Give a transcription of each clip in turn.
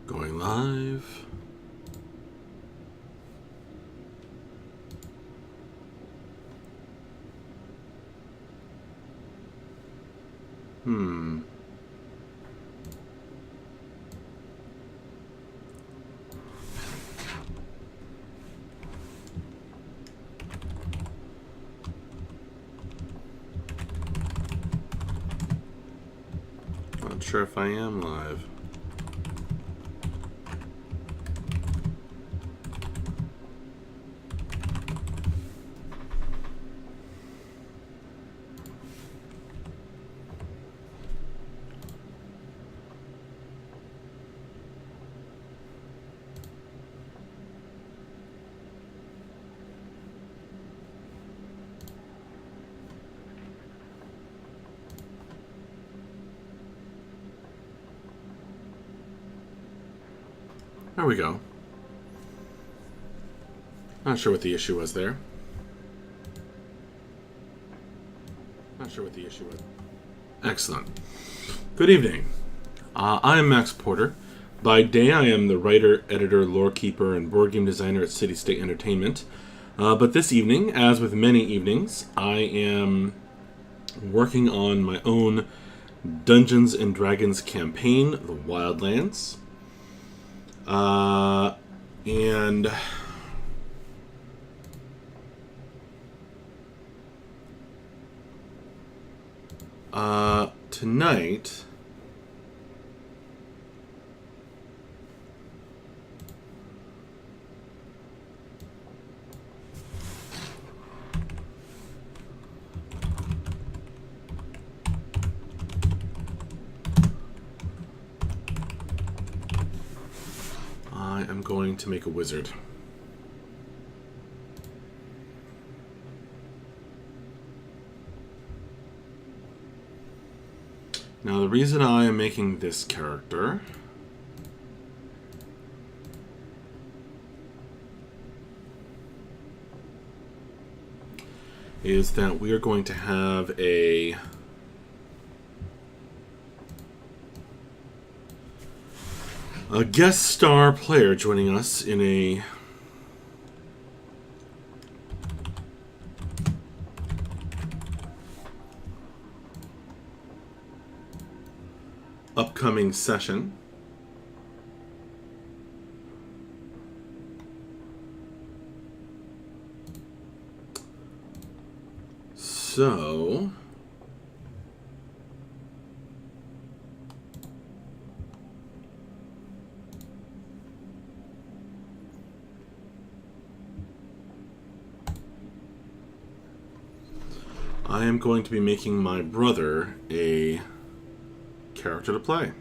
Going live. Not sure if I am live. There we go. Not sure what the issue was there. Excellent. Good evening. I am Max Porter. By day, I am the writer, editor, lore keeper, and board game designer at City State Entertainment. But this evening, as with many evenings, I am working on my own Dungeons and Dragons campaign, The Wildlands. And tonight I am going to make a wizard. Now, the reason I am making this character is that we are going to have a guest star player joining us in a upcoming session. So I am going to be making my brother a character to play.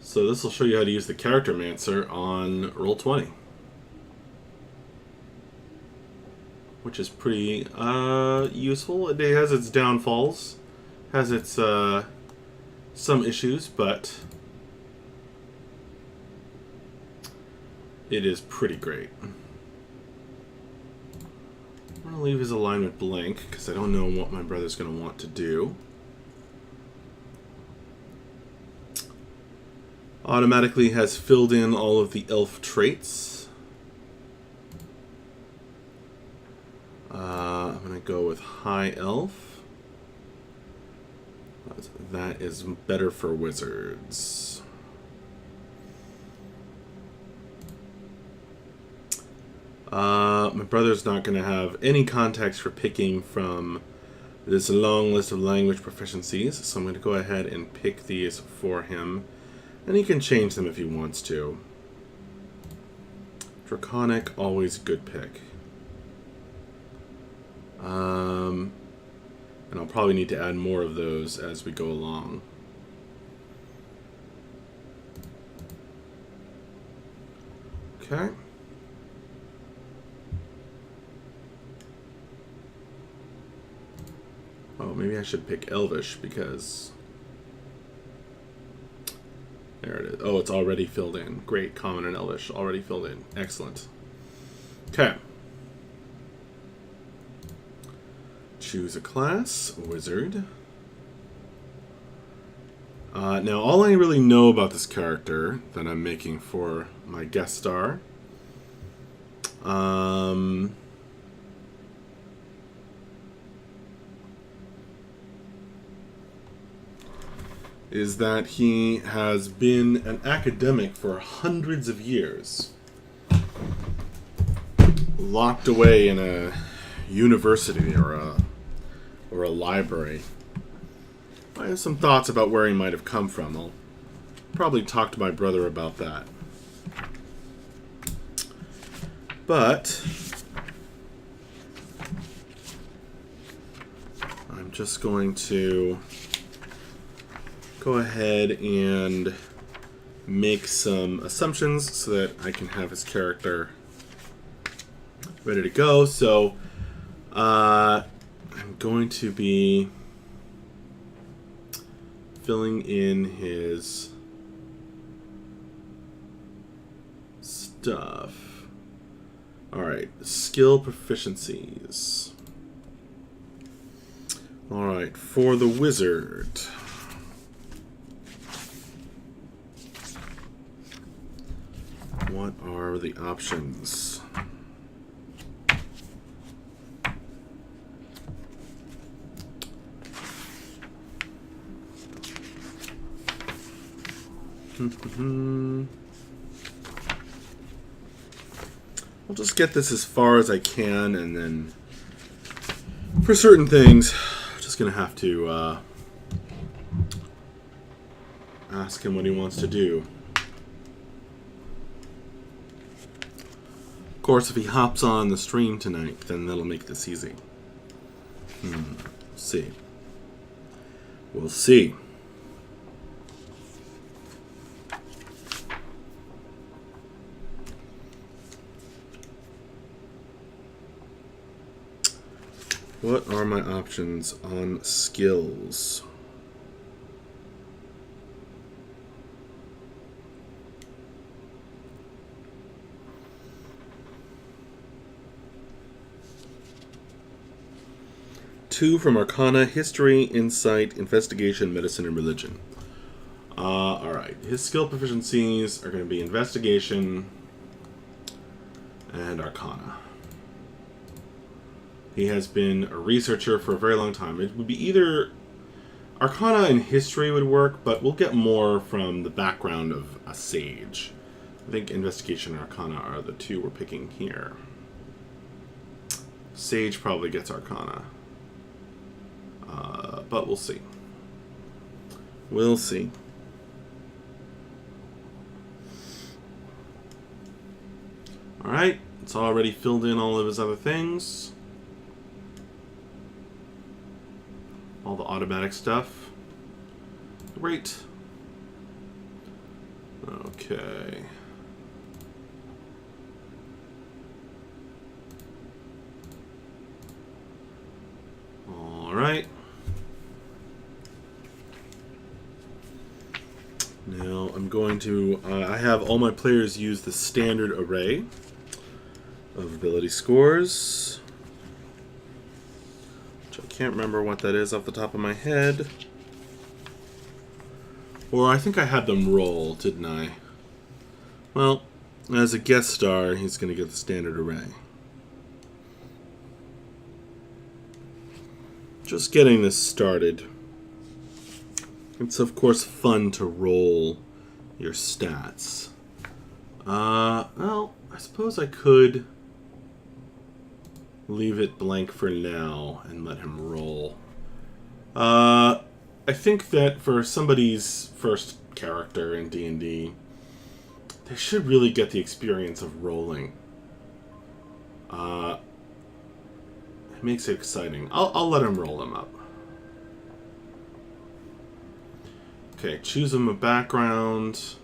So this will show you how to use the Charactermancer on Roll20, which is pretty useful. It has its downfalls, has its some issues, but it is pretty great. I'm going to leave his alignment blank because I don't know what my brother's going to want to do. Automatically has filled in all of the elf traits. I'm going to go with High Elf. That is better for wizards. My brother's not going to have any context for picking from this long list of language proficiencies, so I'm going to go ahead and pick these for him. And he can change them if he wants to. Draconic, always a good pick. And I'll probably need to add more of those as we go along. Okay. Oh, maybe I should pick Elvish because... There it is. Oh, it's already filled in. Great, Common and Elvish already filled in. Excellent. Okay. Choose a class. Wizard. Now, all I really know about this character that I'm making for my guest star is that he has been an academic for hundreds of years, locked away in a university or a library. I have some thoughts about where he might have come from. I'll probably talk to my brother about that. But I'm just going to go ahead and make some assumptions so that I can have his character ready to go. So I'm going to be filling in his stuff. Alright, skill proficiencies. Alright, for the wizard. What are the options? I'll just get this as far as I can, and then for certain things, I'm just going to have to ask him what he wants to do. Of course, if he hops on the stream tonight, then that'll make this easy. See. We'll see. What are my options on skills? Two from Arcana, History, Insight, Investigation, Medicine, and Religion. Alright, his skill proficiencies are going to be Investigation and Arcana. He has been a researcher for a very long time. It would be either Arcana and History would work, but we'll get more from the background of a sage. I think Investigation and Arcana are the two we're picking here. Sage probably gets Arcana. But we'll see. We'll see. Alright, it's already filled in all of his other things. All the automatic stuff. Great. Okay. Alright. Now I'm going to, I have all my players use the standard array of ability scores. Which I can't remember what that is off the top of my head. Or I think I had them roll, didn't I? Well, as a guest star, he's going to get the standard array. Just getting this started. It's of course fun to roll your stats. Well, I suppose I could leave it blank for now and let him roll. I think that for somebody's first character in D&D, they should really get the experience of rolling. It makes it exciting. I'll let him roll them up. Okay, choose him a background.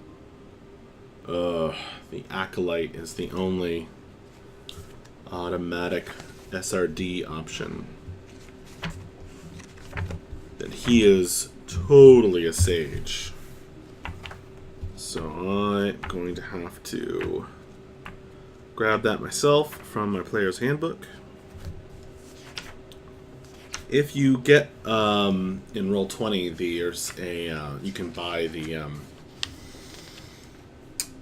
The Acolyte is the only automatic SRD option. That he is totally a sage. So I'm going to have to grab that myself from my player's handbook. If you get in Roll20, there's a you can buy the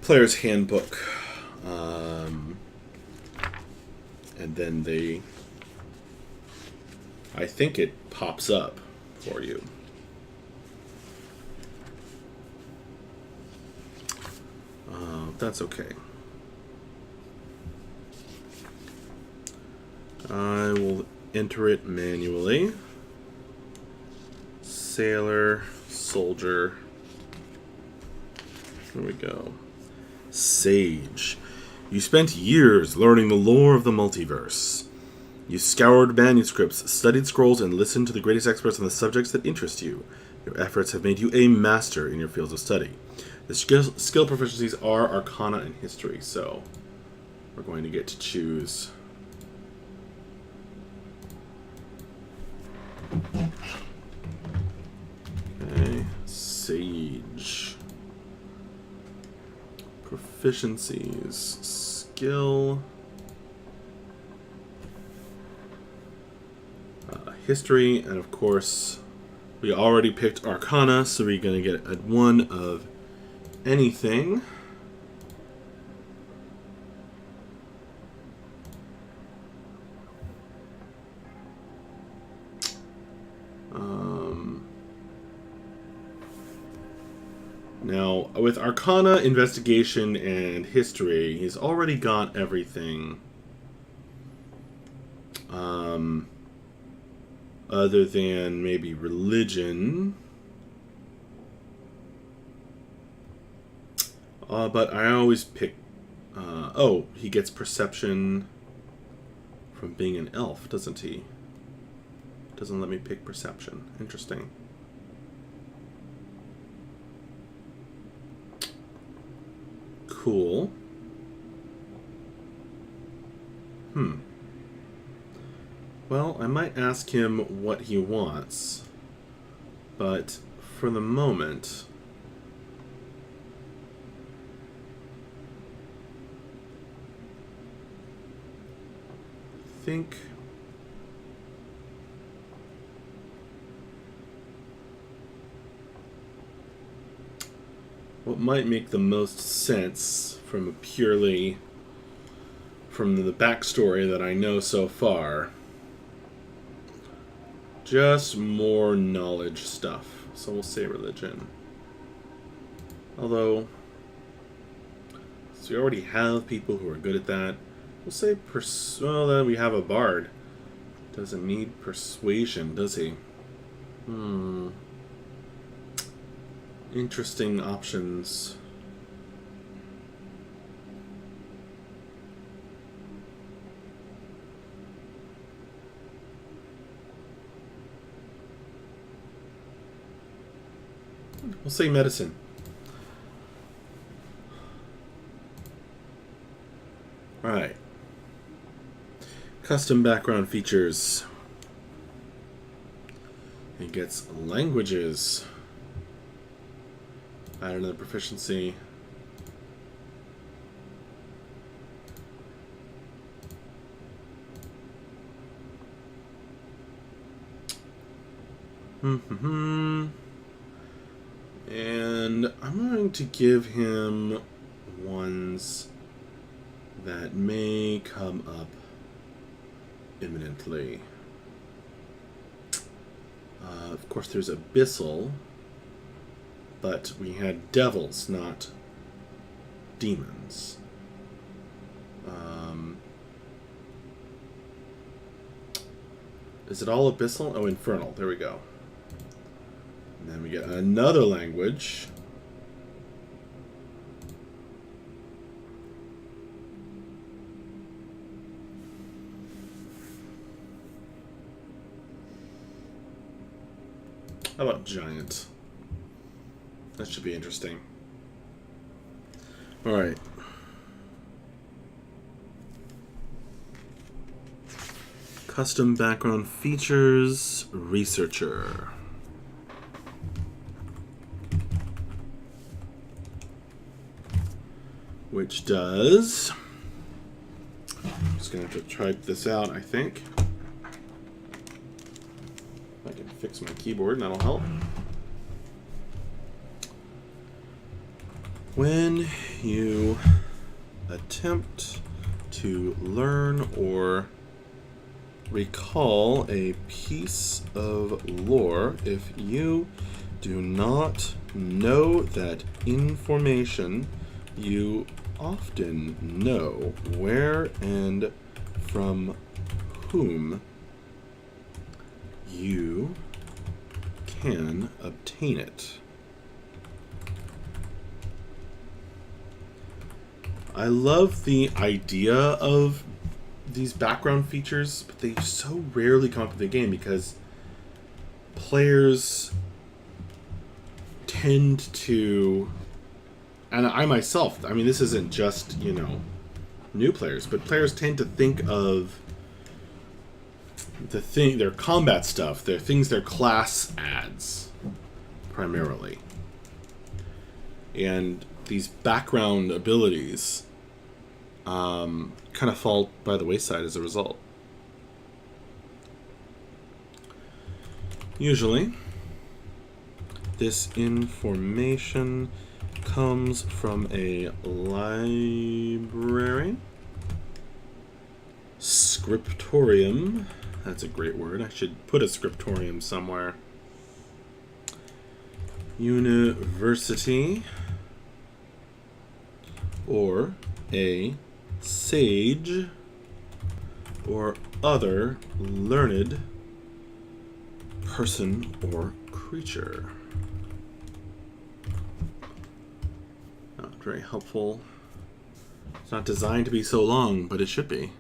player's handbook, and then I think it pops up for you. That's okay. I will enter it manually. Sailor, soldier. Here we go. Sage. You spent years learning the lore of the multiverse. You scoured manuscripts, studied scrolls, and listened to the greatest experts on the subjects that interest you. Your efforts have made you a master in your fields of study. The skill proficiencies are Arcana and History, so we're going to get to choose. Okay, Sage. Proficiencies, skill, history, and of course, we already picked Arcana, so we're going to get a 1 of anything. Now, with Arcana, Investigation, and History, he's already got everything. Other than maybe Religion. But I always pick... oh, he gets Perception from being an elf, doesn't he? Doesn't let me pick Perception. Interesting. Cool. Well, I might ask him what he wants, but for the moment, I think what might make the most sense from the backstory that I know so far, just more knowledge stuff. So we'll say Religion. Although, so we already have people who are good at that. We'll say well, then we have a bard. Doesn't need Persuasion, does he? Interesting options. We'll say Medicine. Alright. Custom background features. He gets languages. Add another proficiency. And I'm going to give him ones that may come up imminently. Of course, there's Abyssal, but we had devils, not demons. Is it all Abyssal? Oh, Infernal. There we go. And then we get another language. How about Giant? That should be interesting. Alright. Custom background features, Researcher. Which does... I'm just going to have to type this out, I think. can fix my keyboard, and that'll help. When you attempt to learn or recall a piece of lore, if you do not know that information, you often know where and from whom you can obtain it. I love the idea of these background features, but they so rarely come up in the game because players tend to, and I myself, I mean, this isn't just, new players, but players tend to think of their combat stuff, their things their class adds, primarily. And these background abilities kind of fall by the wayside as a result. Usually, this information comes from a library, scriptorium. That's a great word. I should put a scriptorium somewhere. University, or a sage, or other learned person or creature. Not very helpful. It's not designed to be so long, but it should be.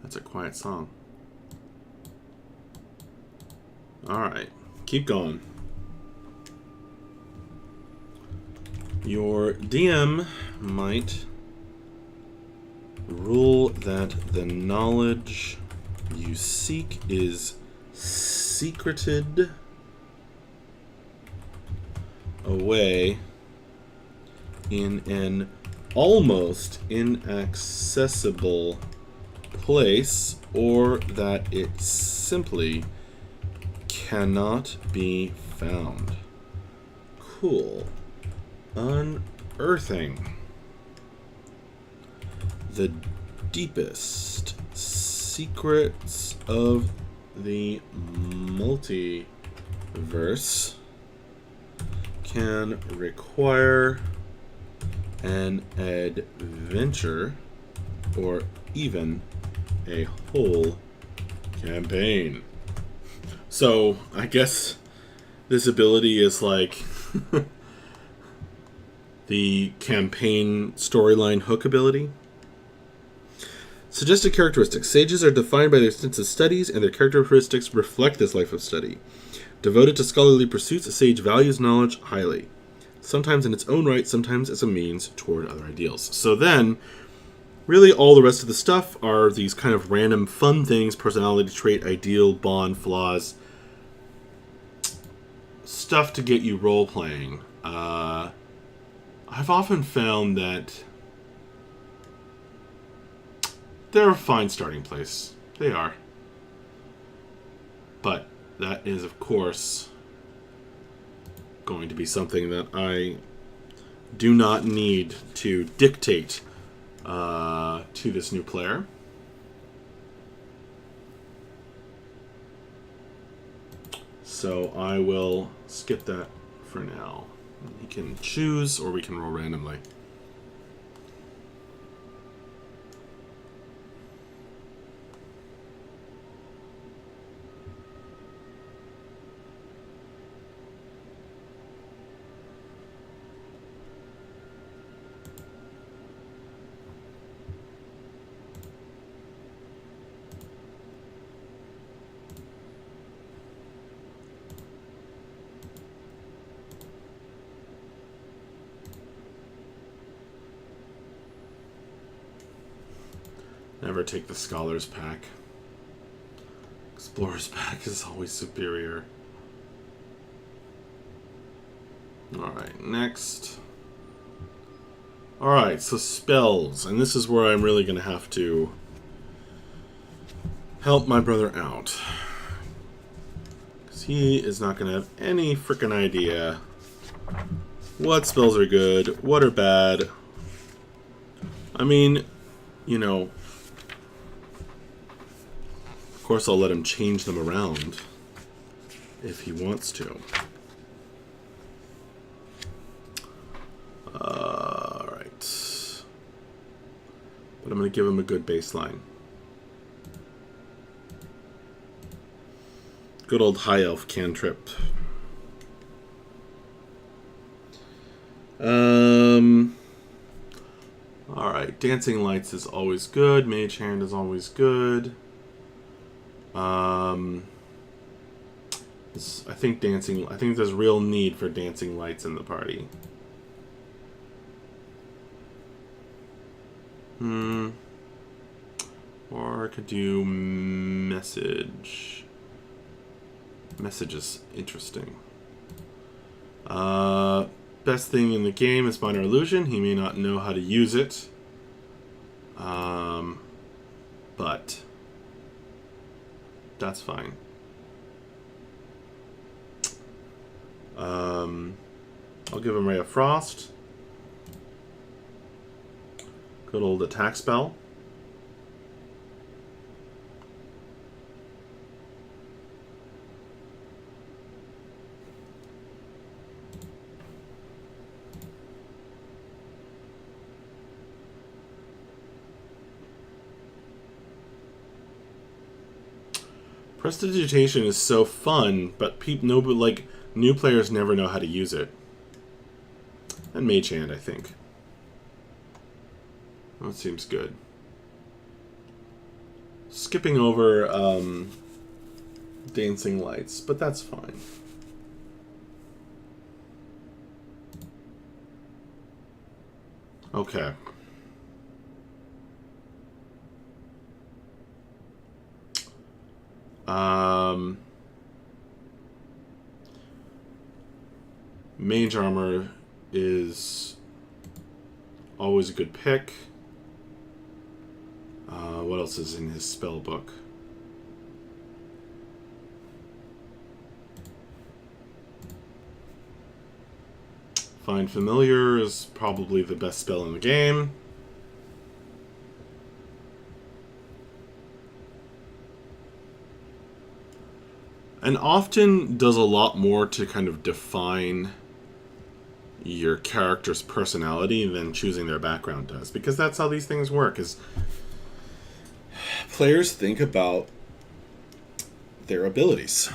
That's a quiet song. Alright, keep going. Your DM might rule that the knowledge you seek is secreted away in an almost inaccessible place, or that it simply cannot be found. Cool. Unearthing the deepest secrets of the multiverse can require an adventure or even a whole campaign. So I guess this ability is like the campaign storyline hook ability. Suggested characteristics. Sages are defined by their extensive studies, and their characteristics reflect this life of study. Devoted to scholarly pursuits, a sage values knowledge highly, sometimes in its own right, sometimes as a means toward other ideals. So then, really all the rest of the stuff are these kind of random fun things: personality trait, ideal, bond, flaws, stuff to get you role-playing. I've often found that they're a fine starting place. They are. But that is, of course, going to be something that I do not need to dictate to this new player. So I will skip that for now. He can choose, or we can roll randomly. Never take the Scholars pack. Explorers pack is always superior. Alright, next. Alright, so spells. And this is where I'm really going to have to help my brother out. Because he is not going to have any freaking idea what spells are good, what are bad. I mean, you know, of course I'll let him change them around if he wants to. Alright. But I'm going to give him a good baseline. Good old high elf cantrip. Alright, Dancing Lights is always good. Mage Hand is always good. I think there's real need for Dancing Lights in the party. Or I could do Message. Message is interesting. Best thing in the game is Minor Illusion. He may not know how to use it. But that's fine. I'll give him Ray of Frost. Good old attack spell. Prestidigitation is so fun, but new players never know how to use it. And Mage Hand, I think. That seems good. Skipping over Dancing Lights, but that's fine. Okay. Mage Armor is always a good pick. What else is in his spell book? Find Familiar is probably the best spell in the game. And often does a lot more to kind of define your character's personality than choosing their background does. Because that's how these things work, is players think about their abilities.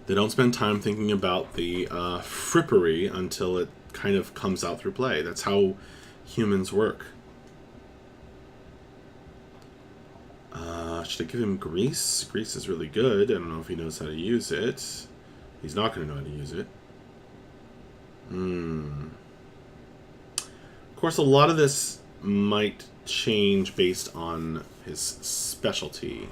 They don't spend time thinking about the frippery until it kind of comes out through play. That's how humans work. Should I give him Grease? Grease is really good. I don't know if he knows how to use it. He's not going to know how to use it. Of course, a lot of this might change based on his specialty.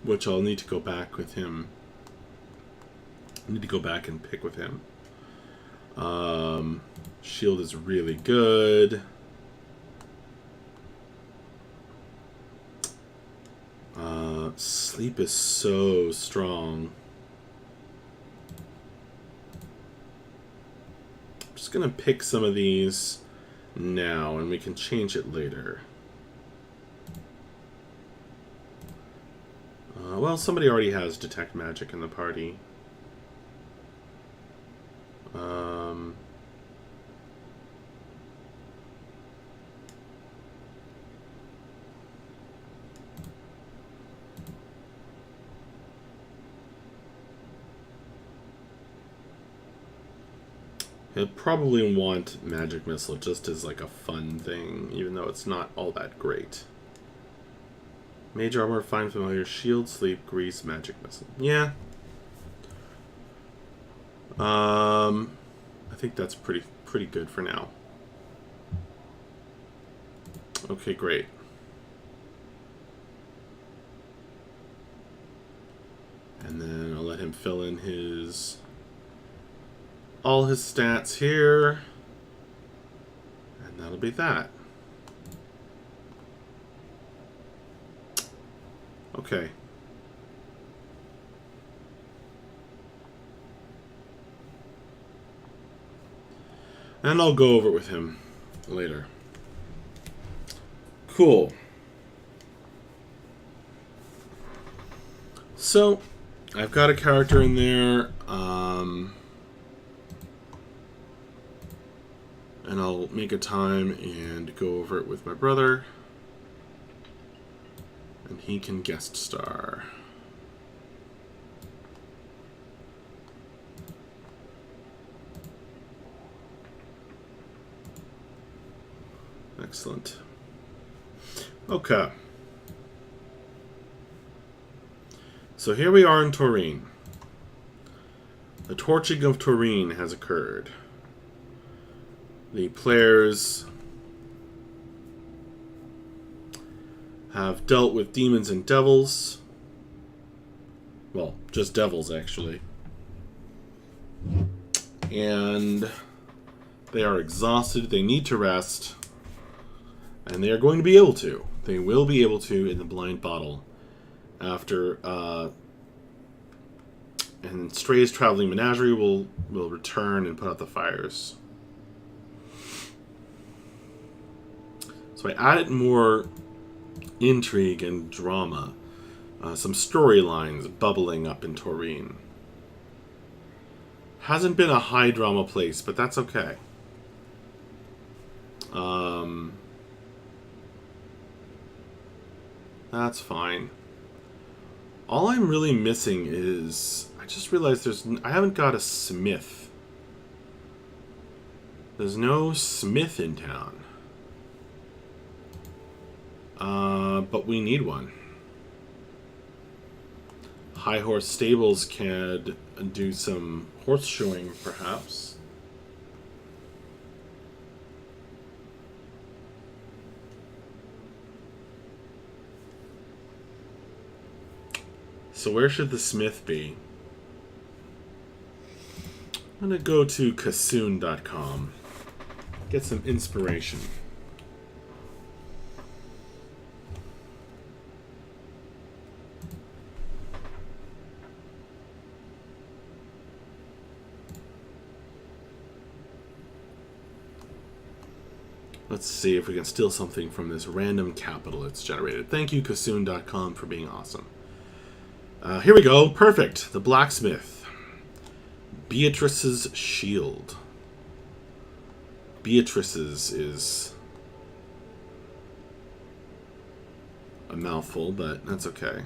Which I'll need to go back with him. I need to go back and pick with him. Shield is really good. Sleep is so strong. I'm just gonna pick some of these now, and we can change it later. Well, somebody already has Detect Magic in the party. He'll probably want Magic Missile just as like a fun thing, even though it's not all that great. Mage Armor, Find Familiar, Shield, Sleep, Grease, Magic Missile. Yeah. I think that's pretty good for now. Okay, great. And then I'll let him fill in all his stats here. That'll be that. Okay. And I'll go over it with him later. Cool. So, I've got a character in there, and I'll make a time and go over it with my brother, and he can guest star. Excellent. Okay. So here we are in Toreen. The torching of Toreen has occurred. The players have dealt with demons and devils. Well, just devils, actually. And they are exhausted. They need to rest. And they are going to be able to. They will be able to in the blind bottle. After, and Stray's traveling menagerie will return and put out the fires. So I added more intrigue and drama. Some storylines bubbling up in Toreen. Hasn't been a high drama place, but that's okay. That's fine. All I'm really missing is... I just realized I haven't got a smith. There's no smith in town. But we need one. High Horse Stables can do some horse showing, perhaps. So where should the smith be? I'm going to go to Kassoon.com. Get some inspiration. Let's see if we can steal something from this random capital it's generated. Thank you, Kassoon.com, for being awesome. Here we go. Perfect. The blacksmith. Beatrice's shield. Beatrice's is a mouthful, but that's okay.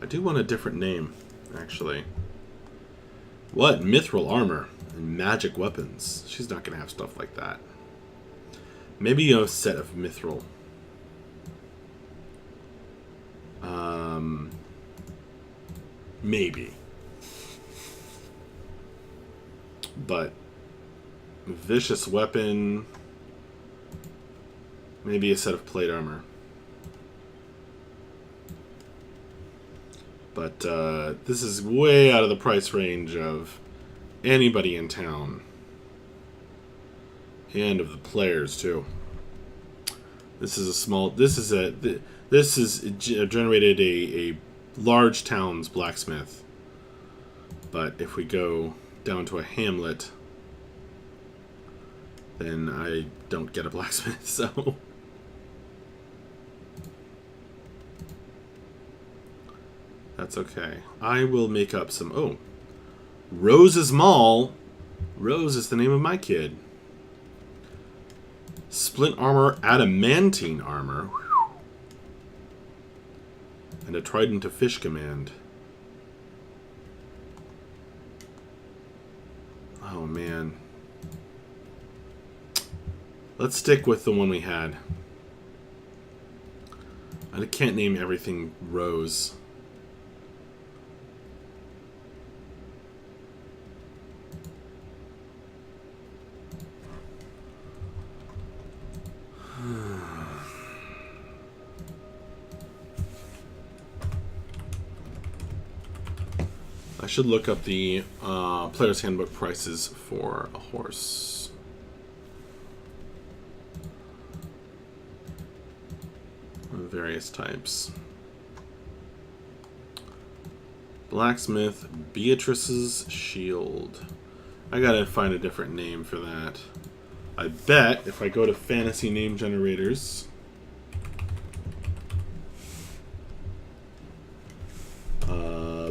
I do want a different name, actually. What? Mithril armor and magic weapons. She's not going to have stuff like that. Maybe a set of mithril. Maybe. But vicious weapon. Maybe a set of plate armor. But this is way out of the price range of anybody in town. And of the players, too. This is a small... This is generated a large town's blacksmith. But if we go down to a hamlet, then I don't get a blacksmith, so... That's okay. I will make up some... Oh. Rose's Mall. Rose is the name of my kid. Splint armor, adamantine armor. And a trident of fish command. Oh, man. Let's stick with the one we had. I can't name everything Rose. should look up the player's handbook prices for a horse. Various types. Blacksmith, Beatrice's Shield. I gotta find a different name for that. I bet if I go to fantasy name generators,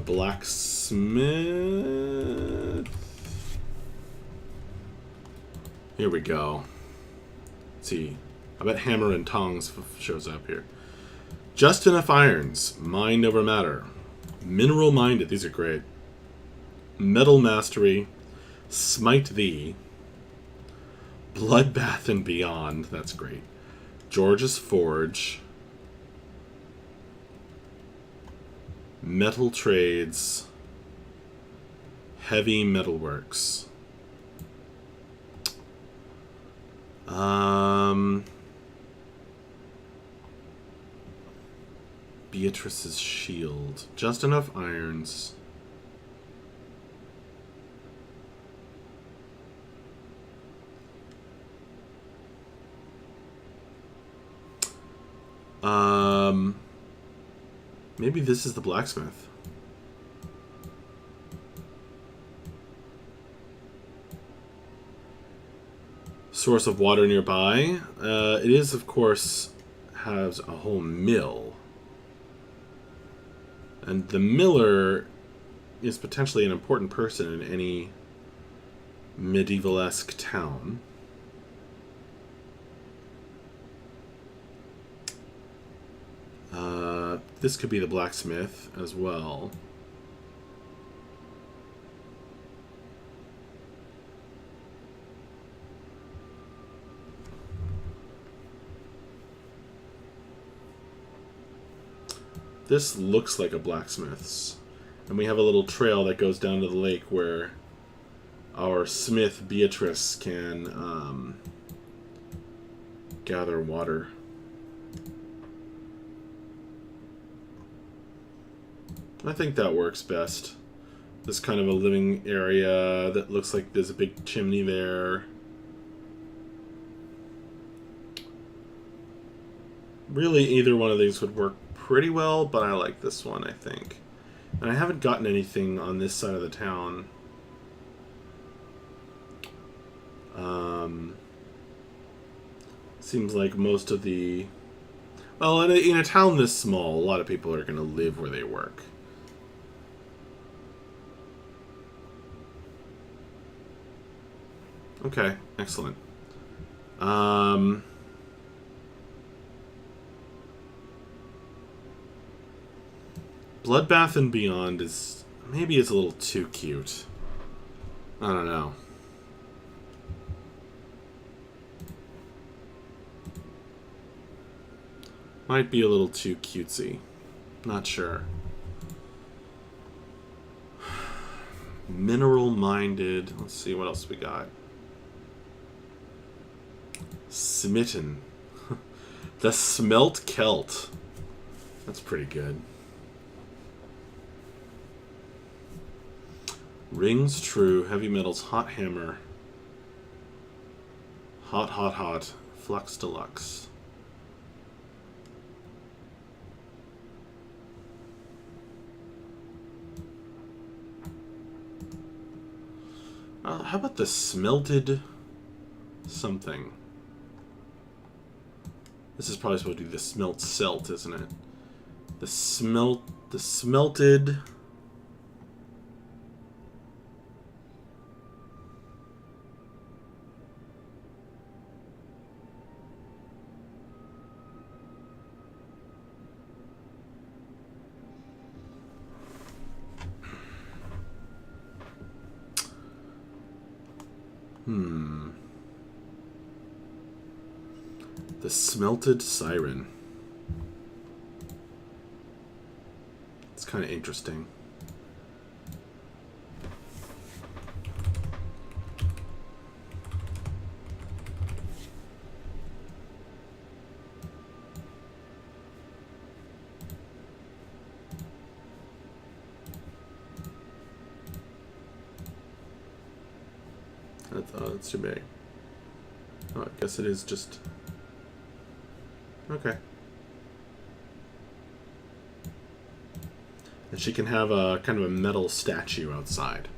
blacksmith. Here we go. Let's see. I bet Hammer and Tongs shows up here. Just enough irons. Mind over matter. Mineral minded. These are great. Metal mastery. Smite thee. Bloodbath and beyond. That's great. George's Forge. Metal trades. Heavy metalworks. Beatrice's Shield. Just enough irons. Maybe this is the blacksmith. Source of water nearby. It is, of course, has a whole mill. And the miller is potentially an important person in any medieval-esque town. This could be the blacksmith as well. This looks like a blacksmith's. And we have a little trail that goes down to the lake where our smith Beatrice can gather water. I think that works best. This kind of a living area that looks like there's a big chimney there. Really, either one of these would work pretty well, but I like this one, I think. And I haven't gotten anything on this side of the town. Seems like most of the... Well, in a town this small, a lot of people are going to live where they work. Okay, excellent. Bloodbath and Beyond is... maybe it's a little too cute. I don't know. Might be a little too cutesy. Not sure. Mineral-minded. Let's see what else we got. Smitten. The Smelt Celt. That's pretty good. Rings True. Heavy Metals. Hot Hammer. Hot, hot, hot. Flux Deluxe. How about the Smelted something? This is probably supposed to be the Smelt Celt, isn't it? The Smelted... The Smelted Siren. It's kind of interesting. That's too big. Oh, I guess it is just... Okay. And she can have a kind of a metal statue outside.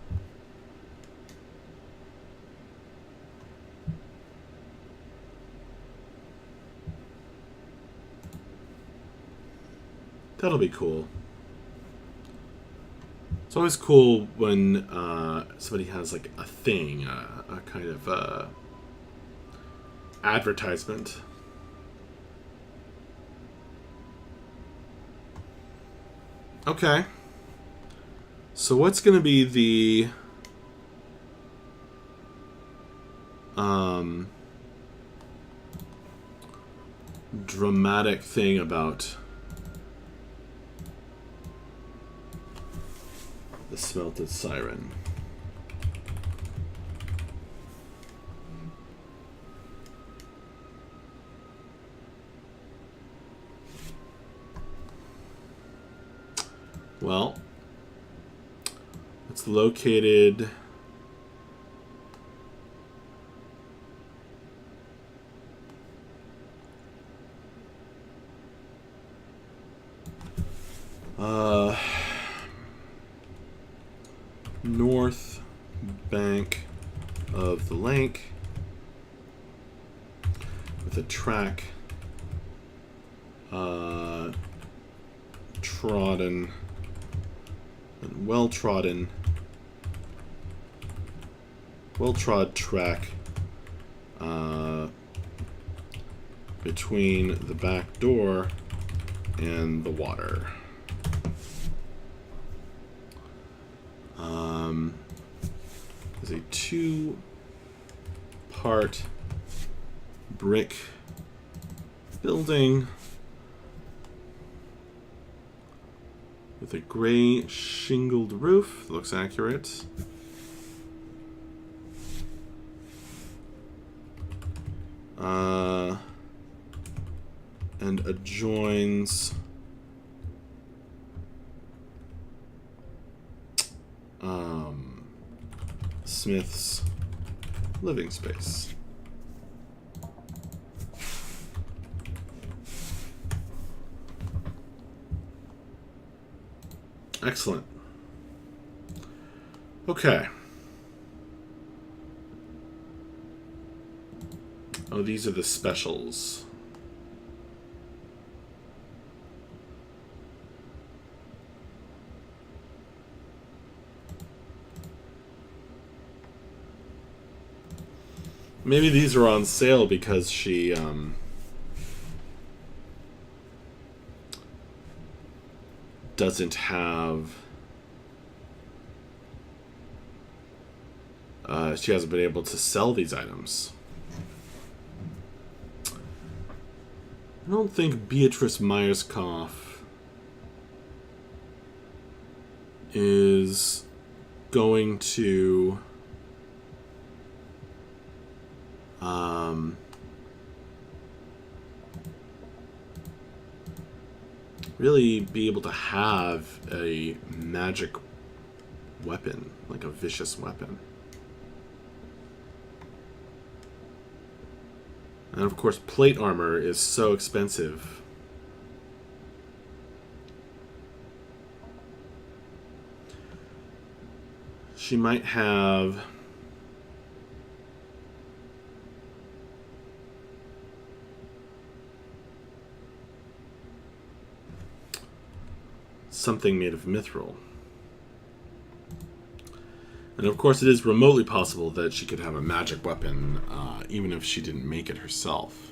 That'll be cool. It's always cool when somebody has like a thing, a kind of advertisement. Okay. So what's going to be the dramatic thing about the smelted siren? Well, it's located north bank of the lake with a track trodden and well-trod track between the back door and the water. There's a 2-part brick building with a gray shingled roof. Looks accurate. And adjoins Smith's living space. Excellent. Okay. Oh, these are the specials. Maybe these are on sale because she doesn't have she hasn't been able to sell these items. I don't think Beatrice Myerscough is going to really be able to have a magic weapon, like a vicious weapon. And of course, plate armor is so expensive. She might have something made of mithril. And of course, it is remotely possible that she could have a magic weapon, even if she didn't make it herself.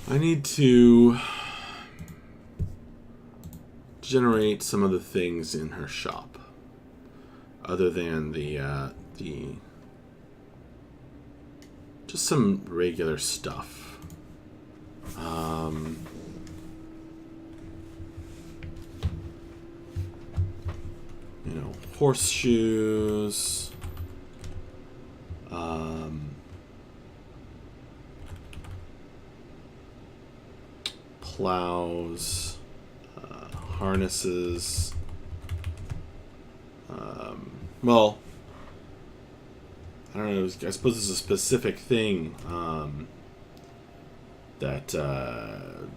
I need to generate some of the things in her shop, other than the just some regular stuff. You know, horseshoes. Plows. Harnesses. Well, I don't know. I suppose it's a specific thing that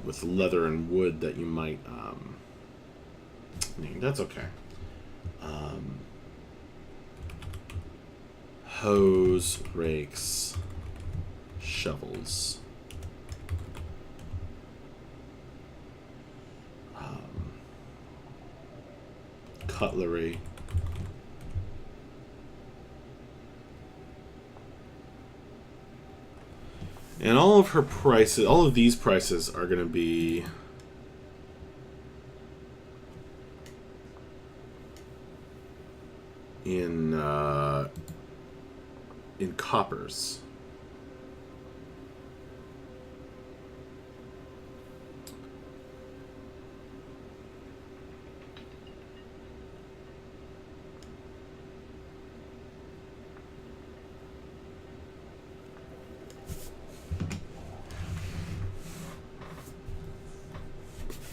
with leather and wood that you might. That's okay. Hoes, rakes, shovels. Cutlery. And all of her prices, all of these prices are going to be in coppers.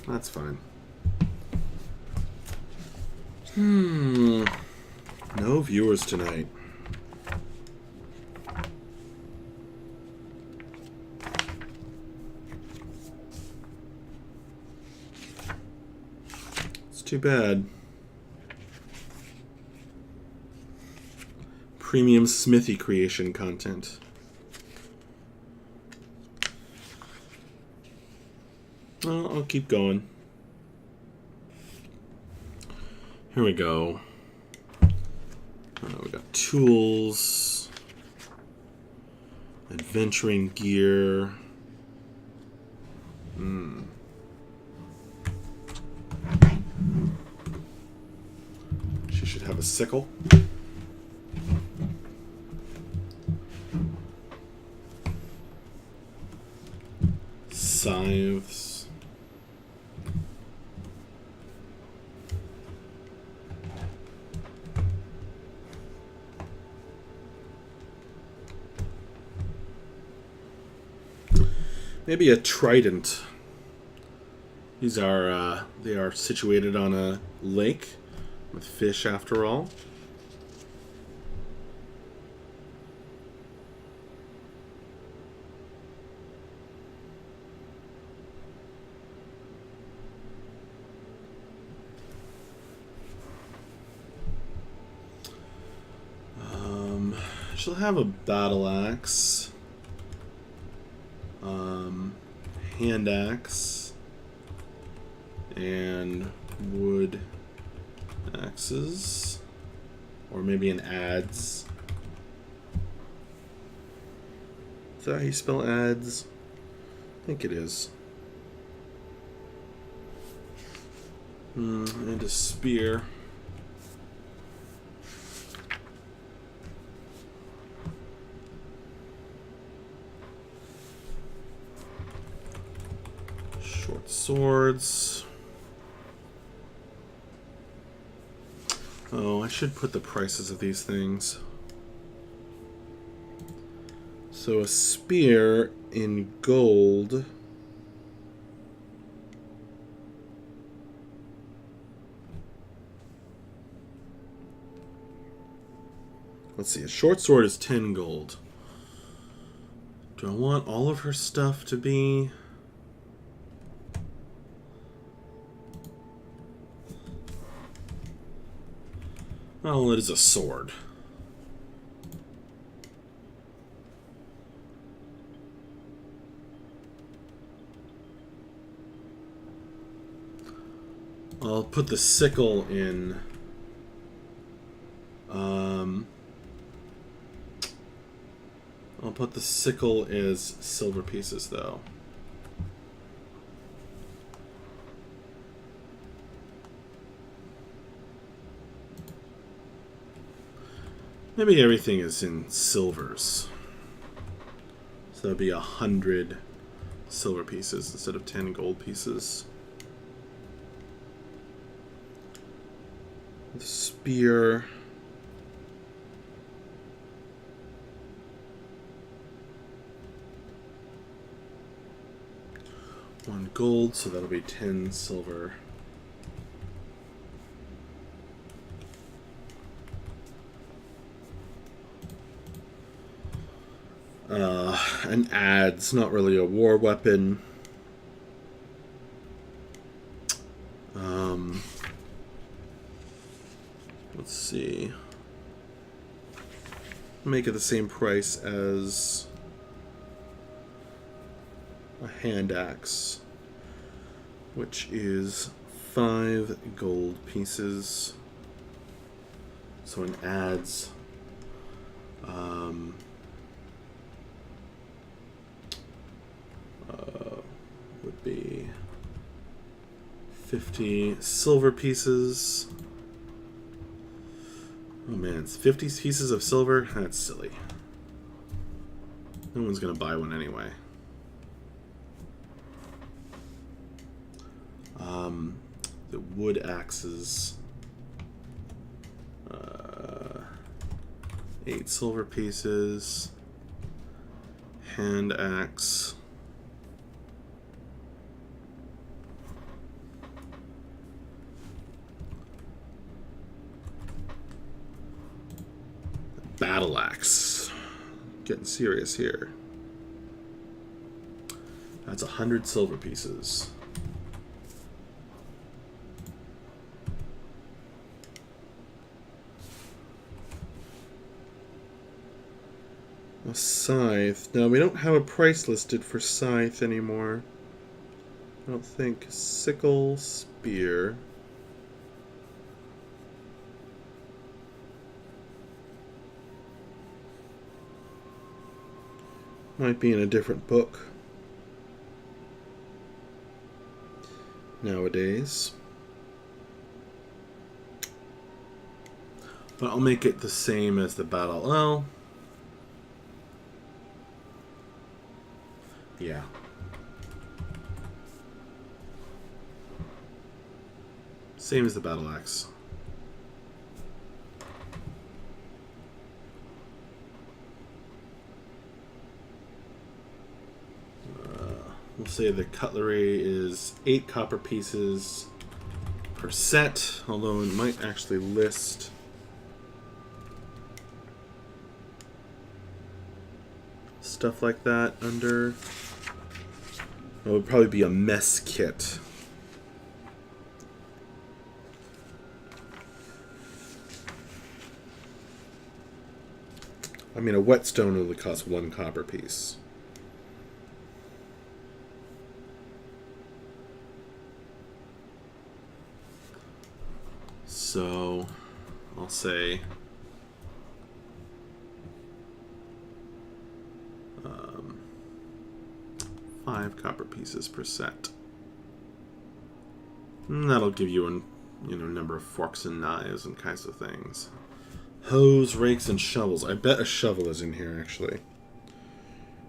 That's fine. No viewers tonight. It's too bad. Premium Smithy creation content. Well, I'll keep going. Here we go. We got tools, adventuring gear. She should have a sickle. Scythes. Maybe a trident. These are they are situated on a lake with fish, after all. She'll have a battle axe. Hand axe and wood axes, or maybe an adze. Is that how you spell adze? I think it is. And a spear. Short swords. Oh, I should put the prices of these things. So a spear in gold. Let's see, a short sword is 10 gold. Do I want all of her stuff to be... Well, it is a sword. I'll put the sickle in. I'll put the sickle as silver pieces, though. Maybe everything is in silvers. So that'd be 100 silver pieces instead of 10 gold pieces. the spear. One gold, so that'll be 10 silver. An adze, not really a war weapon. Let's see. Make it the same price as a hand axe, which is 5 gold pieces. So an adze would be 50 silver pieces. Oh man, it's 50 pieces of silver? That's silly. No one's gonna buy one anyway. The wood axes. 8 silver pieces. Hand axe. Battle axe. Getting serious here. That's 100 silver pieces. A scythe. Now, we don't have a price listed for scythe anymore. I don't think. Sickle, spear. Might be in a different book nowadays. But I'll make it the same as the battle. Well, yeah. Same as the battle axe. We'll say the cutlery is 8 copper pieces per set, although it might actually list stuff like that under. It would probably be a mess kit. I mean, a whetstone only costs 1 copper piece. So, I'll say 5 copper pieces per set. And that'll give you a number of forks and knives and kinds of things. Hoes, rakes, and shovels. I bet a shovel is in here, actually.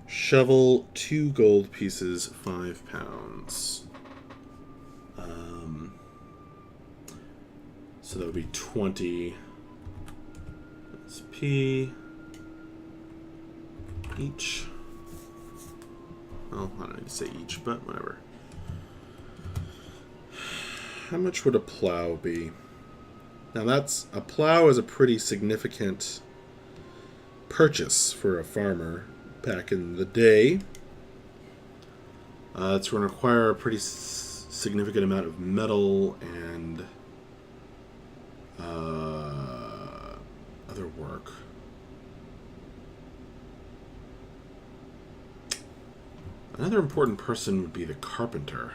Shovel, 2 gold pieces, 5 pounds. So that would be 20 SP each. Well, I don't need to say each, but whatever. How much would a plow be? Now a plow is a pretty significant purchase for a farmer back in the day. It's going to require a pretty significant amount of metal and other work. Another important person would be the carpenter.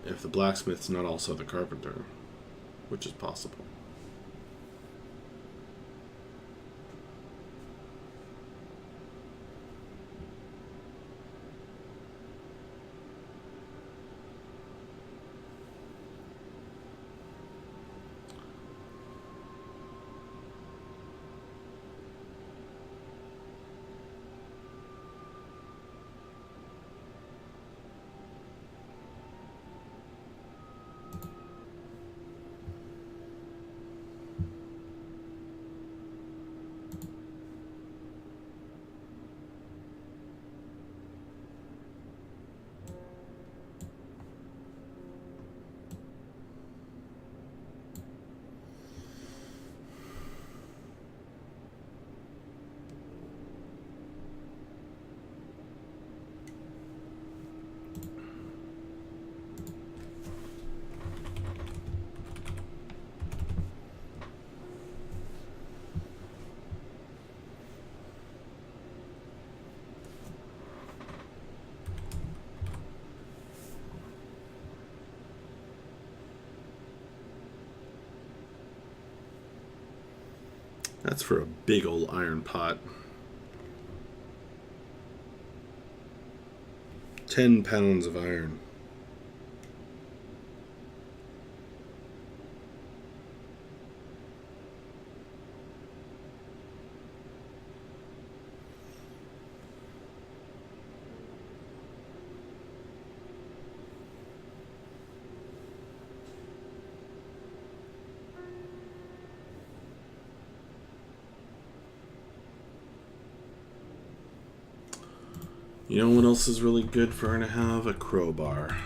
If the blacksmith's not also the carpenter, which is possible. That's for a big old iron pot. 10 pounds of iron. You know what else is really good for her to have? A crowbar.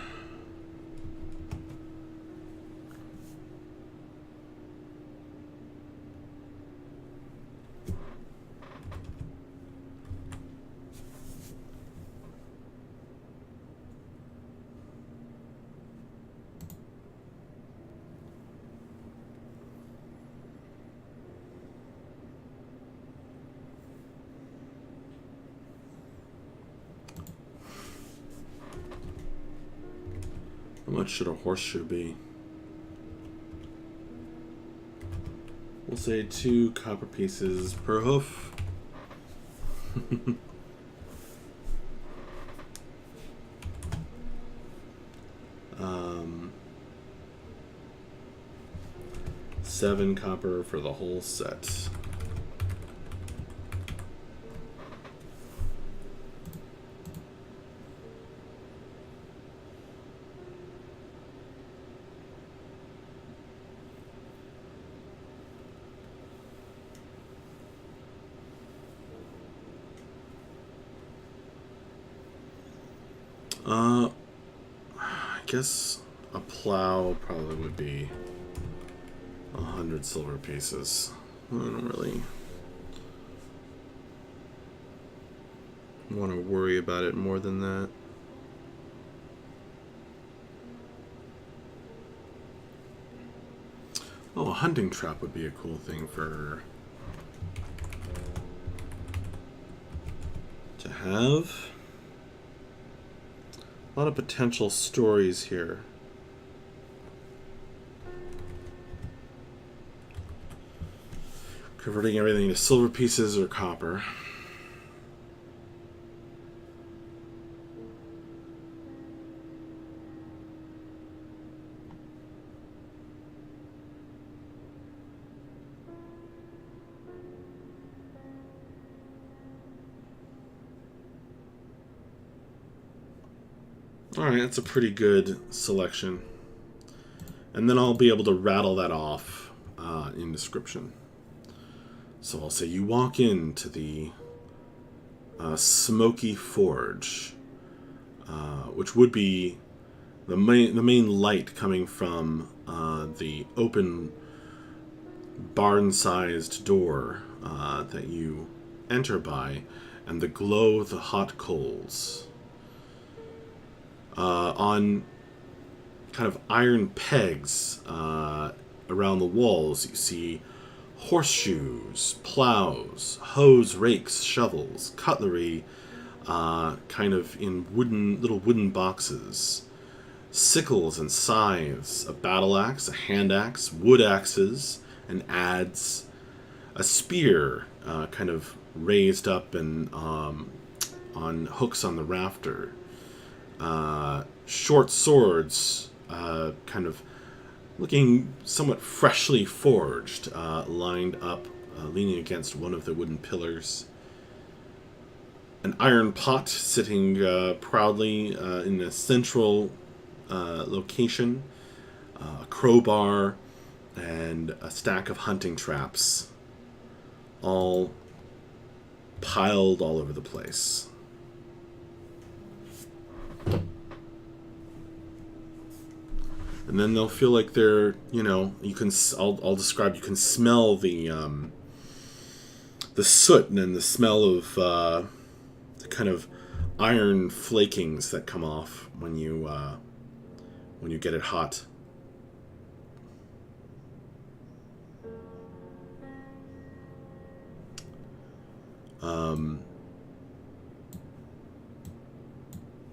How much should a horseshoe be? We'll say 2 copper pieces per hoof. um, 7 copper for the whole set. I guess a plow probably would be 100 silver pieces. I don't really want to worry about it more than that. Oh, a hunting trap would be a cool thing for her to have. A lot of potential stories here. Converting everything to silver pieces or copper. Alright, that's a pretty good selection. And then I'll be able to rattle that off in description. So I'll say you walk into the Smoky Forge, which would be the main light coming from the open barn-sized door that you enter by, and the glow of the hot coals. On kind of iron pegs around the walls, you see horseshoes, plows, hoes, rakes, shovels, cutlery, kind of in little wooden boxes, sickles and scythes, a battle axe, a hand axe, wood axes, and adze, a spear kind of raised up and on hooks on the rafter, short swords, kind of looking somewhat freshly forged, lined up, leaning against one of the wooden pillars. An iron pot sitting proudly in a central location, a crowbar, and a stack of hunting traps, all piled all over the place. And then they'll feel like they're, you can. I'll describe. You can smell the soot and the smell of the kind of iron flakings that come off when you get it hot.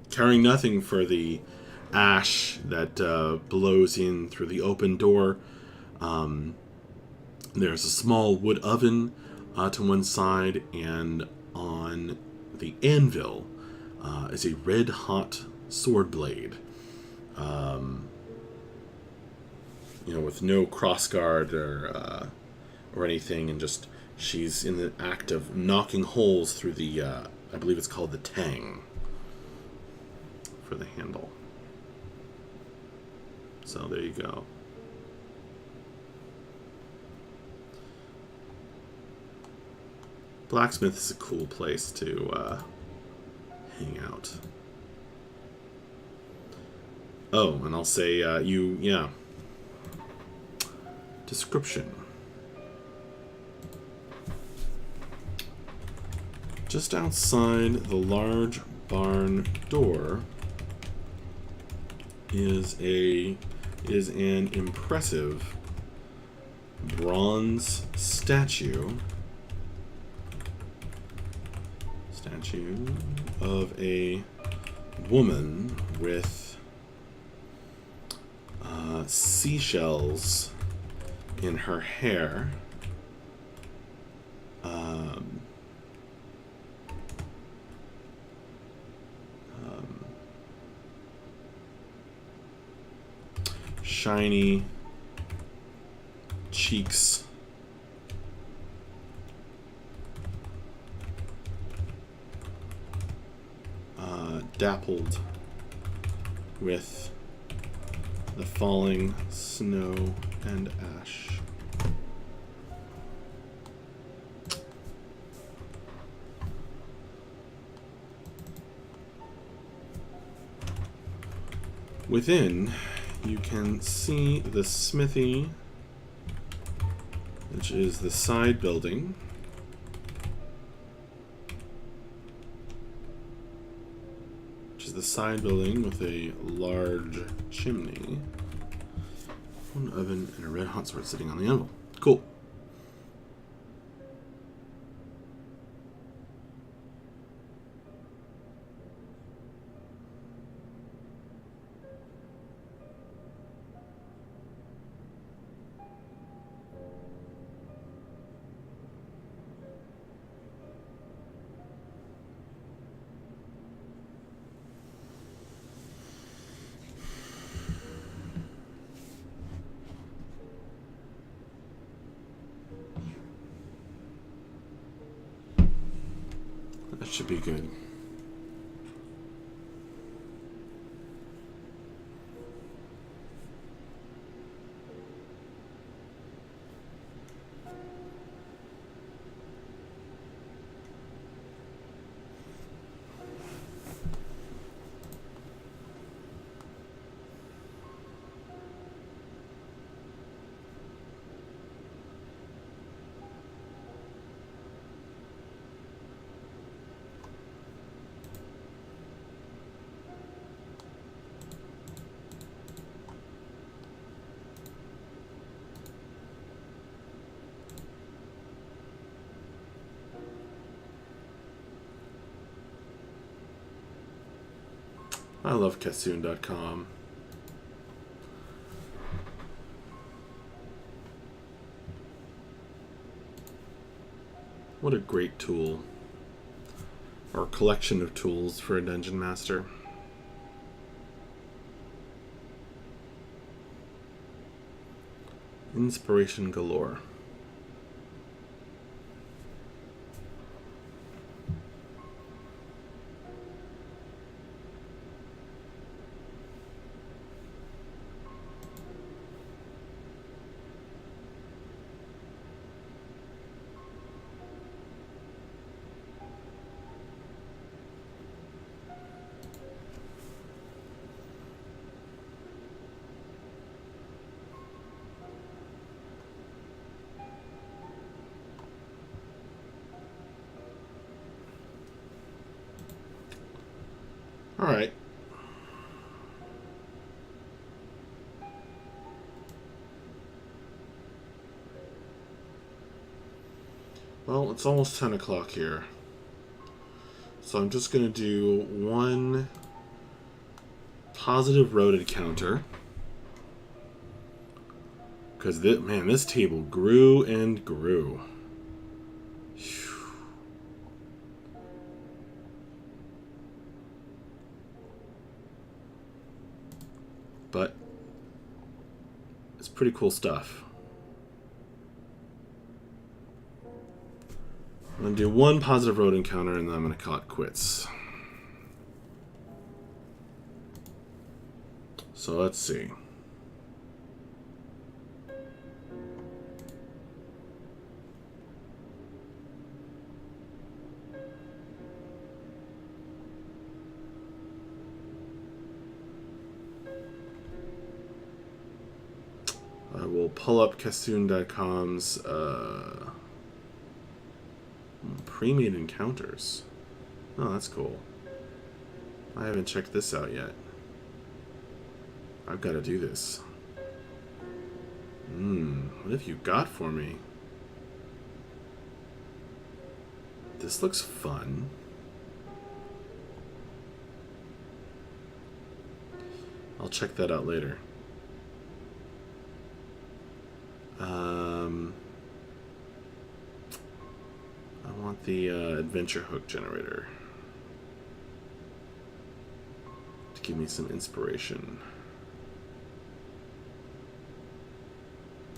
Caring nothing for the ash that blows in through the open door, There's a small wood oven to one side, and on the anvil is a red-hot sword blade. With no crossguard or anything, and just she's in the act of knocking holes through the, I believe it's called the tang for the handle. So there you go. Blacksmith is a cool place to hang out. Oh, and I'll say, description. Just outside the large barn door is an impressive bronze statue of a woman with seashells in her hair. Shiny cheeks. Dappled with the falling snow and ash. Within, you can see the smithy, which is the side building. The side building with a large chimney, one oven, and a red hot sword sitting on the anvil. Cool. That should be good. I love Kassoon.com. What a great tool, or collection of tools for a dungeon master. Inspiration galore. All right. Well, it's almost 10 o'clock here. So I'm just going to do one positive road encounter. Because, man, this table grew and grew. Whew. But it's pretty cool stuff. I'm going to do one positive road encounter, and then I'm going to call it quits. So let's see. I will pull up Kassoon.com's pre-made encounters. Oh, that's cool. I haven't checked this out yet. I've got to do this. What have you got for me? This looks fun. I'll check that out later. I want the adventure hook generator to give me some inspiration.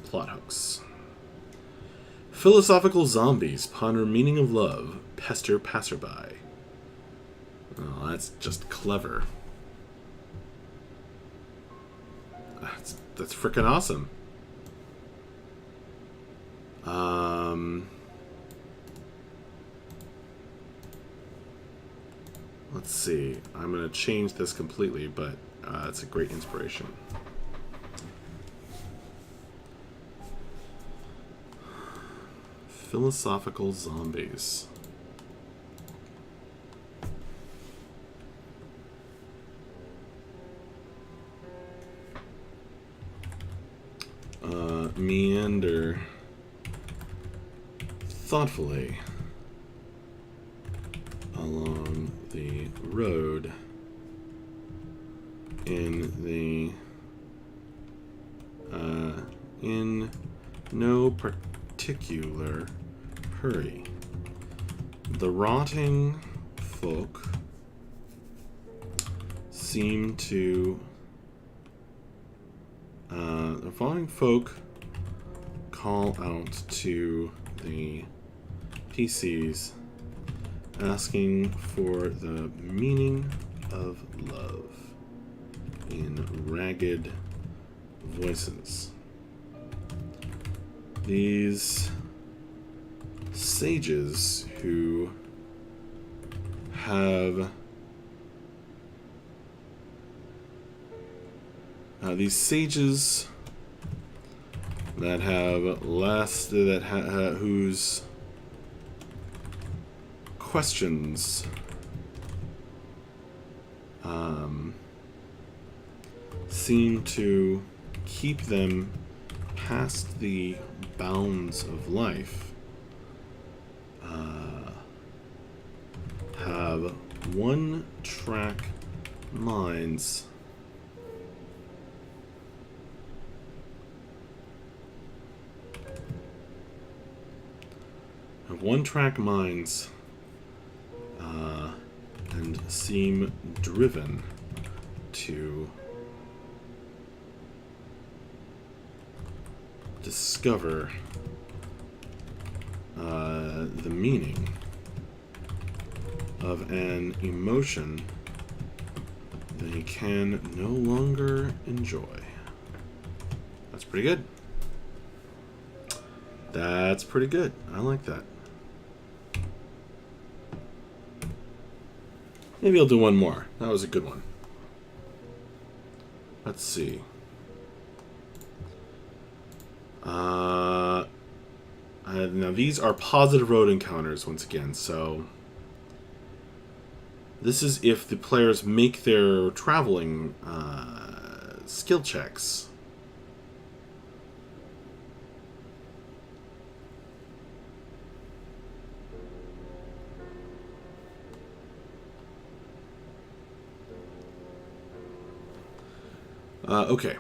Plot hooks. Philosophical zombies ponder meaning of love, pester passerby. Oh, that's just clever. That's freaking awesome. Let's see. I'm going to change this completely, but it's a great inspiration. Philosophical zombies. Meander thoughtfully along the road in no particular hurry. The rotting folk seem to the following folk call out to the PCs asking for the meaning of love in ragged voices. These sages who have these sages that have whose questions seem to keep them past the bounds of life, have one-track minds and seem driven to discover the meaning of an emotion they can no longer enjoy. That's pretty good. That's pretty good. I like that. Maybe I'll do one more. That was a good one. Let's see. Now these are positive road encounters once again, so this is if the players make their traveling skill checks. Okay,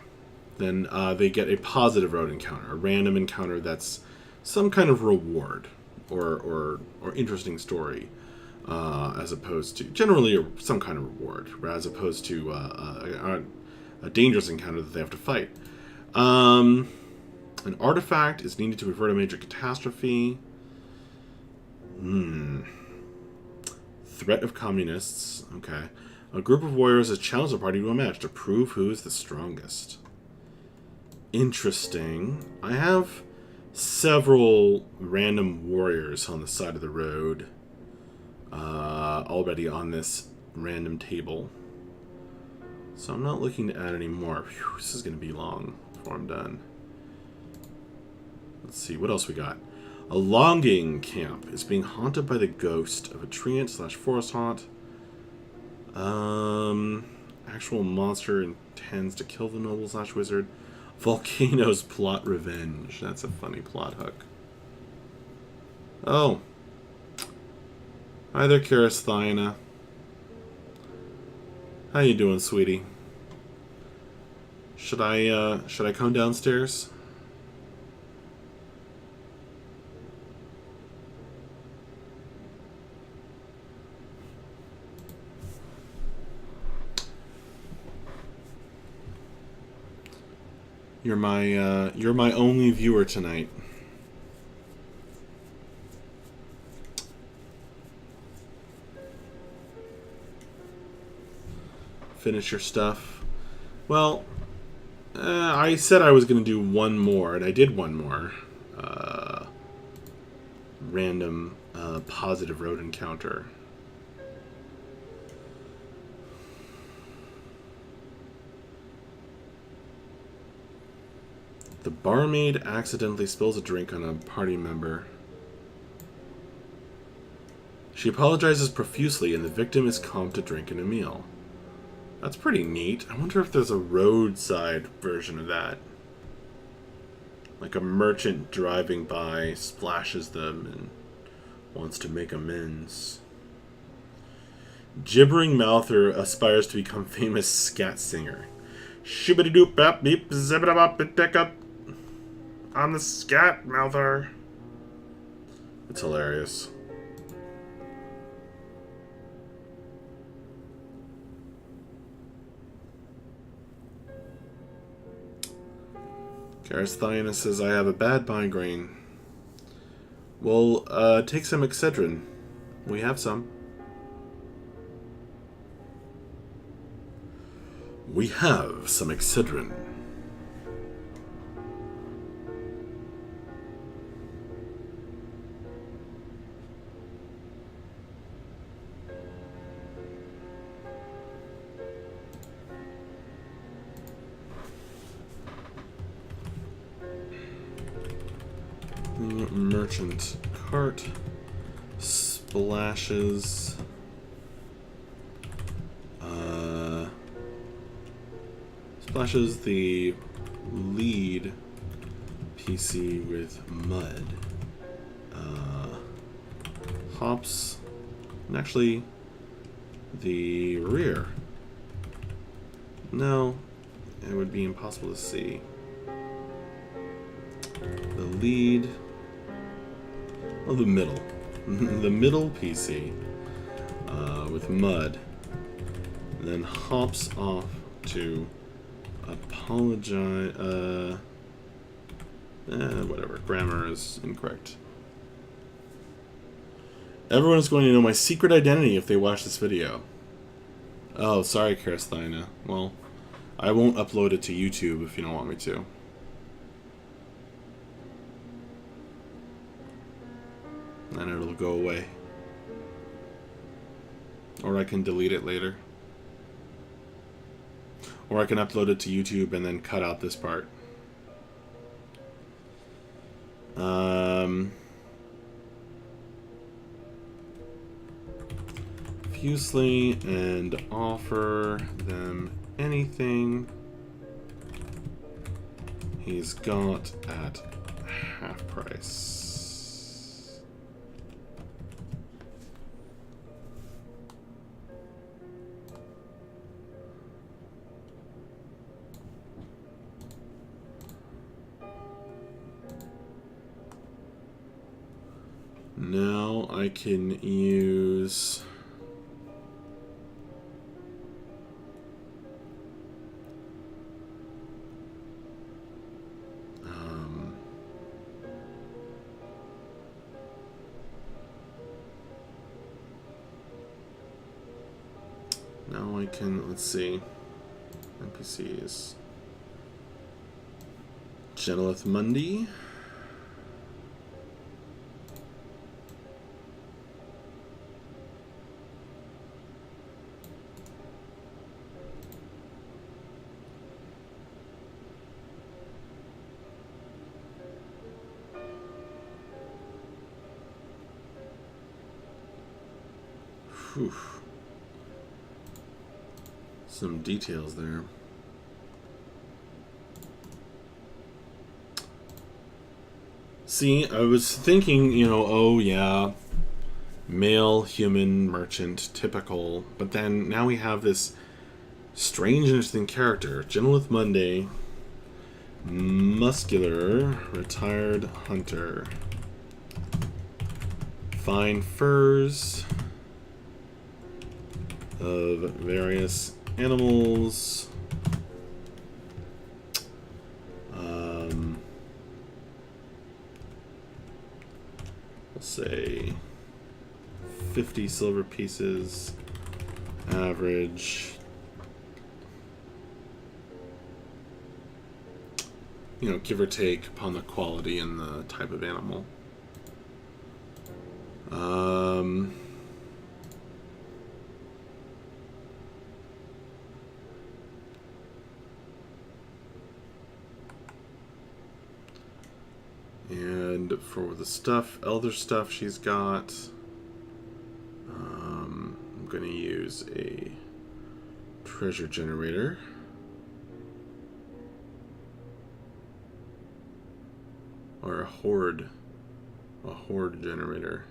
then they get a positive road encounter, a random encounter that's some kind of reward or interesting story, as opposed to generally some kind of reward, as opposed to a dangerous encounter that they have to fight. An artifact is needed to avert a major catastrophe. Threat of communists. Okay. A group of warriors has challenged the party to a match to prove who is the strongest. Interesting. I have several random warriors on the side of the road already on this random table. So I'm not looking to add any more. Whew, this is going to be long before I'm done. Let's see, what else we got? A longing camp is being haunted by the ghost of a treant / forest haunt. Actual monster intends to kill the noble / wizard. Volcanoes plot revenge. That's a funny plot hook. Oh. Hi there, Karasthina. How you doing, sweetie? Should I come downstairs? You're my only viewer tonight. Finish your stuff. Well, I said I was going to do one more, and I did one more. Random positive road encounter. The barmaid accidentally spills a drink on a party member. She apologizes profusely, and the victim is comped to drink and a meal. That's pretty neat. I wonder if there's a roadside version of that. Like a merchant driving by splashes them and wants to make amends. Gibbering mouther aspires to become famous scat singer. Shibbity doop bap beep zibbida bop it. I'm the scat mouther. It's hilarious. Karasthina says, I have a bad migraine. Well, take some Excedrin. We have some. We have some Excedrin. Merchant cart splashes the lead PC with mud. Hops, and actually the rear. No, it would be impossible to see. The lead. Oh, the middle. The middle PC with mud. And then hops off to apologize. Whatever. Grammar is incorrect. Everyone is going to know my secret identity if they watch this video. Oh, sorry, Karasthina. Well, I won't upload it to YouTube if you don't want me to. And it'll go away. Or I can delete it later. Or I can upload it to YouTube and then cut out this part. Fusely and offer them anything he's got at half price. I can use... now I can, let's see, NPCs. Genelith Mundi. Whew. Some details there. See, I was thinking, you know, oh yeah, male human merchant, typical. But then now we have this strange, interesting character, Genelith Mundi, muscular, retired hunter, fine furs of various animals. We'll say 50 silver pieces, average. You know, give or take upon the quality and the type of animal. And for the stuff, elder stuff she's got, I'm going to use a treasure generator. Or a horde generator.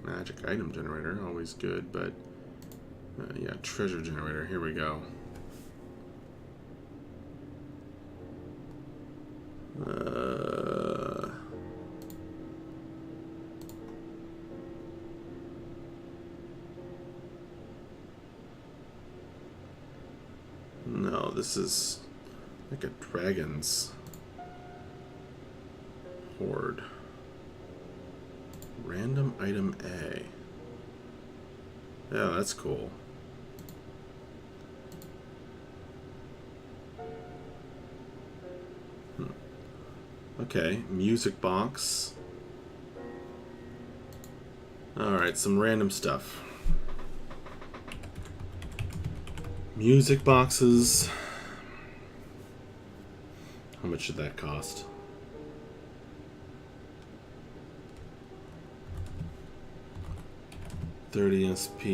Magic item generator, always good, but yeah, treasure generator, here we go. No, this is like a dragon's horde. Random item A. Yeah, that's cool. Okay, music box. Alright, some random stuff. Music boxes. How much should that cost? $30 SP.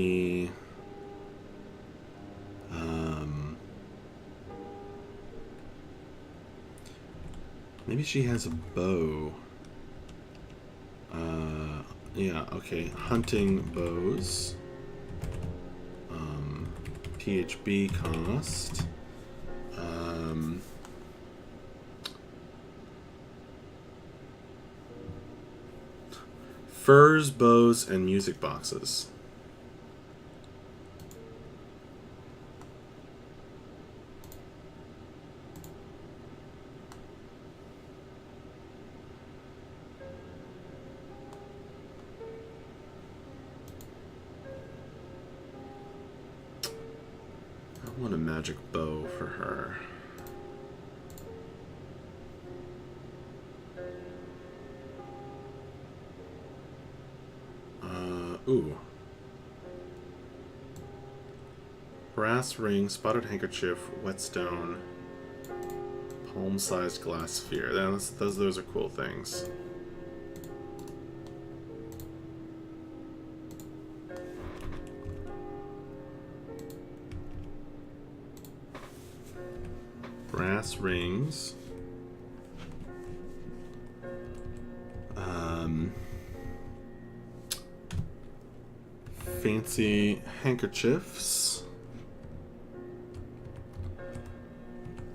Maybe she has a bow. Yeah, okay. Hunting bows. PHB cost. Furs, bows, and music boxes. I want a magic bow for her. Ooh. Brass ring, spotted handkerchief, whetstone, palm-sized glass sphere. Those are cool things. Brass rings. fancy handkerchiefs.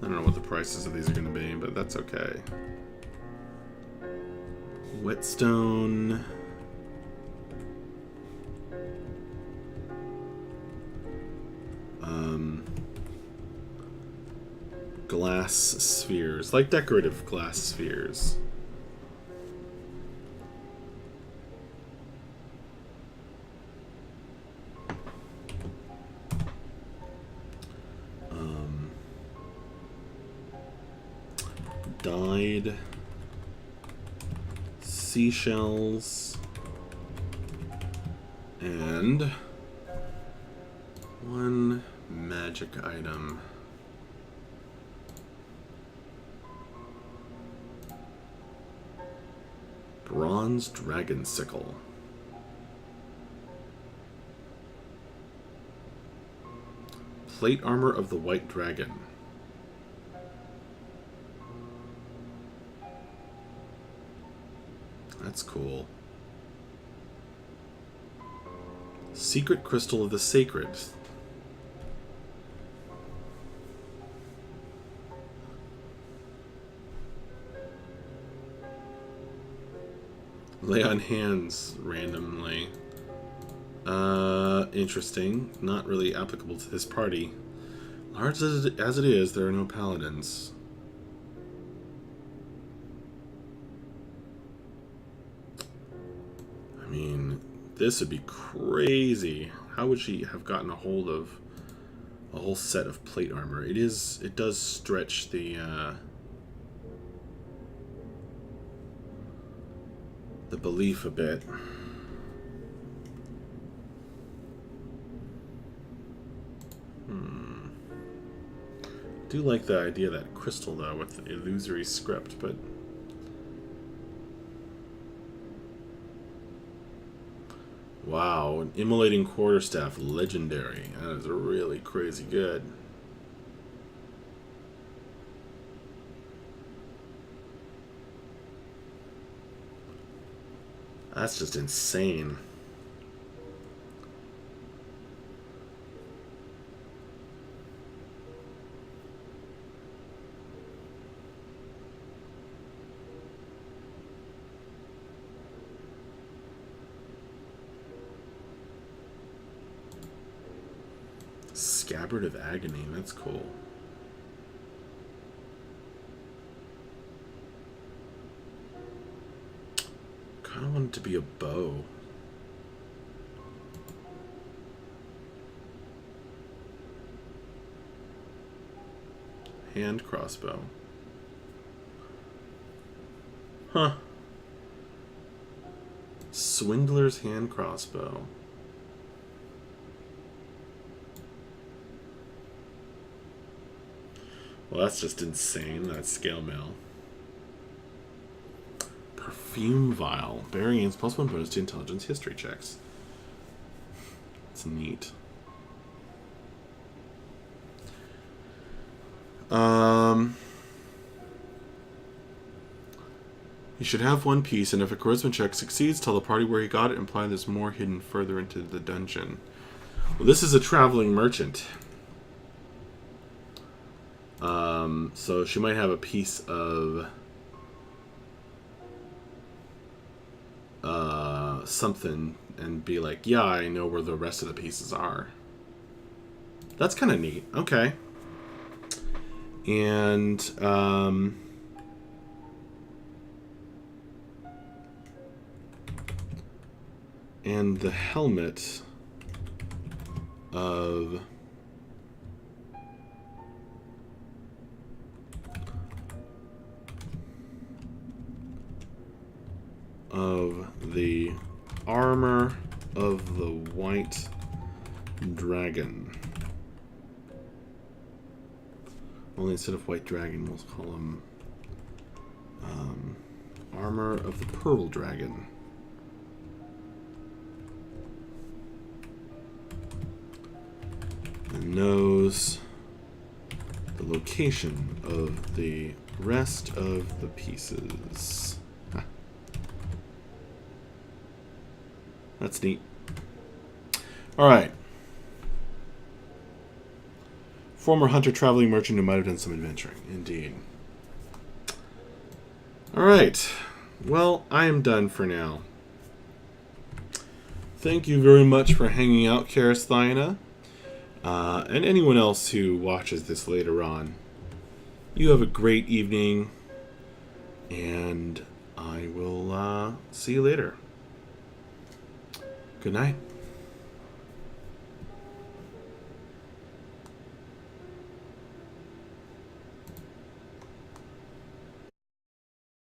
I don't know what the prices of these are going to be, but that's okay. Whetstone. Glass spheres, like decorative glass spheres. Dyed seashells and one magic item. Bronze dragon sickle. Plate armor of the white dragon. That's cool. Secret crystal of the sacred. Lay on hands randomly. Interesting. Not really applicable to this party. Large as it is, there are no paladins. I mean, this would be crazy. How would she have gotten a hold of a whole set of plate armor? It does stretch the belief a bit. I do like the idea of that crystal though with the illusory script, but wow, an immolating quarterstaff, legendary. That is really crazy good. That's just insane. Scabbard of Agony, that's cool. Kinda want it to be a bow. Hand crossbow. Huh. Swindler's hand crossbow. Well, that's just insane, that scale mail. Perfume vial. Bearing gains +1 bonus to intelligence history checks. It's neat. You should have one piece, and if a charisma check succeeds, tell the party where he got it, implying there's more hidden further into the dungeon. Well, this is a traveling merchant. So she might have a piece of something and be like, yeah, I know where the rest of the pieces are. That's kind of neat. Okay. And the helmet of the armor of the white dragon. Only instead of white dragon, we'll call him armor of the pearl dragon. And knows the location of the rest of the pieces. That's neat. Alright. Former hunter, traveling merchant who might have done some adventuring. Indeed. Alright. Well, I am done for now. Thank you very much for hanging out, Karasthina. And anyone else who watches this later on. You have a great evening. And I will see you later. Good night.